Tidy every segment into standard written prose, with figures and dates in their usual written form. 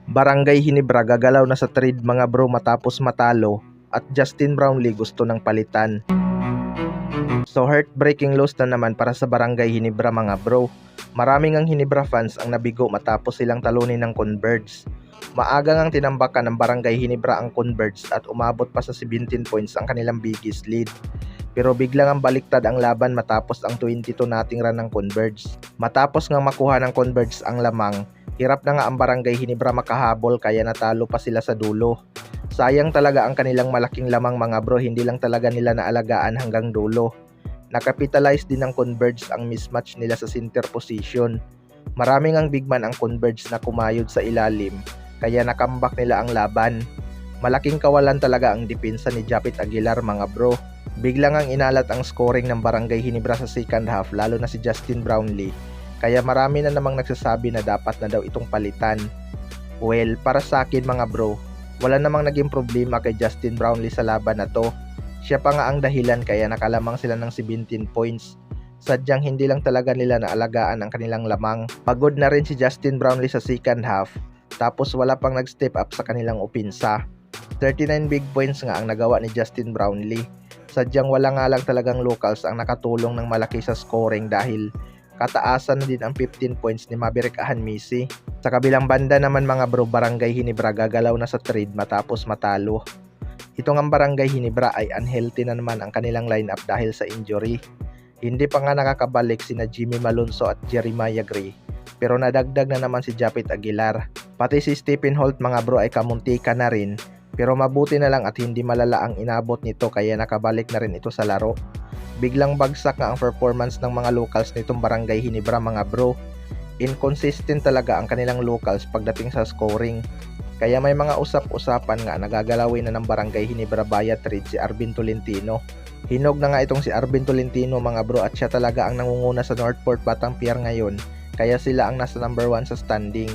Barangay Hinebra gagalaw na sa trade mga bro matapos matalo at Justin Brownlee gusto ng palitan. So heartbreaking loss na naman para sa Barangay Hinebra mga bro. Maraming ang Hinebra fans ang nabigo matapos silang talunin ng Converge. Maaga ngang tinambakan ng Barangay Hinebra ang Converge at umabot pa sa 17 points ang kanilang biggest lead. Pero biglang ang baliktad ang laban matapos ang 22 nating run ng Converge. Matapos ngang makuha ng Converge ang lamang, hirap na nga ang Barangay Hinebra makahabol kaya natalo pa sila sa dulo. Sayang talaga ang kanilang malaking lamang mga bro, hindi lang talaga nila naalagaan hanggang dulo. Nakapitalize din ng Converge ang mismatch nila sa center position. Maraming ang big man ang Converge na kumayod sa ilalim, kaya nakambak nila ang laban. Malaking kawalan talaga ang depensa ni Japit Aguilar mga bro. Biglang ang inalat ang scoring ng Barangay Hinebra sa second half lalo na si Justin Brownlee. Kaya marami na namang nagsasabi na dapat na daw itong palitan. Well, para sa akin mga bro, wala namang naging problema kay Justin Brownlee sa laban na to. Siya pa nga ang dahilan kaya nakalamang sila ng 17 points. Sadyang hindi lang talaga nila naalagaan ang kanilang lamang. Pagod na rin si Justin Brownlee sa second half, tapos wala pang nag-step up sa kanilang opensa. 39 big points nga ang nagawa ni Justin Brownlee. Sadyang wala nga lang talagang locals ang nakatulong ng malaki sa scoring dahil kataasan na din ang 15 points ni Maverick Ahanmisi. Sa kabilang banda naman mga bro, Barangay Hinebra gagalaw na sa trade matapos matalo. Itong ang Barangay Hinebra ay unhealthy na naman ang kanilang lineup dahil sa injury. Hindi pa nga nakakabalik sina Jimmy Malonzo at Jeremiah Gray, pero nadagdag na naman si Japit Aguilar. Pati si Stephen Holt mga bro ay kamuntika na rin, pero mabuti na lang at hindi malala ang inabot nito kaya nakabalik na rin ito sa laro. Biglang bagsak nga ang performance ng mga locals nitong Barangay Hinebra mga bro. Inconsistent talaga ang kanilang locals pagdating sa scoring. Kaya may mga usap-usapan nga nagagalawin na ng Barangay Hinebra via trade si Arvin Tolentino. Hinog na nga itong si Arvin Tolentino mga bro at siya talaga ang nangunguna sa Northport Batangas ngayon. Kaya sila ang nasa number 1 sa standing.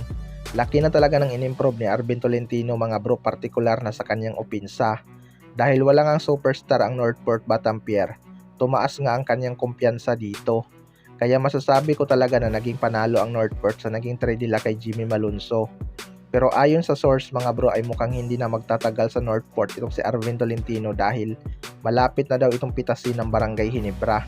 Laki na talaga ng in-improve ni Arvin Tolentino mga bro, partikular na sa kanyang opensa. Dahil wala ngang superstar ang Northport Batangas, tumaas nga ang kanyang kumpiyansa dito. Kaya masasabi ko talaga na naging panalo ang Northport sa naging trade nila kay Jimmy Malonzo. Pero ayon sa source mga bro ay mukhang hindi na magtatagal sa Northport itong si Arvin Tolentino dahil malapit na daw itong pitasin ng Barangay Hinebra.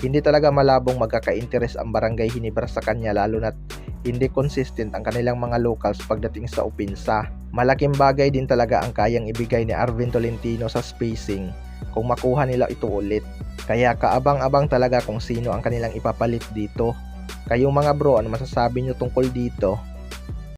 Hindi talaga malabong magkaka-interes ang Barangay Hinebra sa kanya lalo na't hindi consistent ang kanilang mga locals pagdating sa opensa. Malaking bagay din talaga ang kayang ibigay ni Arvin Tolentino sa spacing kung makuha nila ito ulit. Kaya kaabang-abang talaga kung sino ang kanilang ipapalit dito. Kayong mga bro, ano masasabi nyo tungkol dito?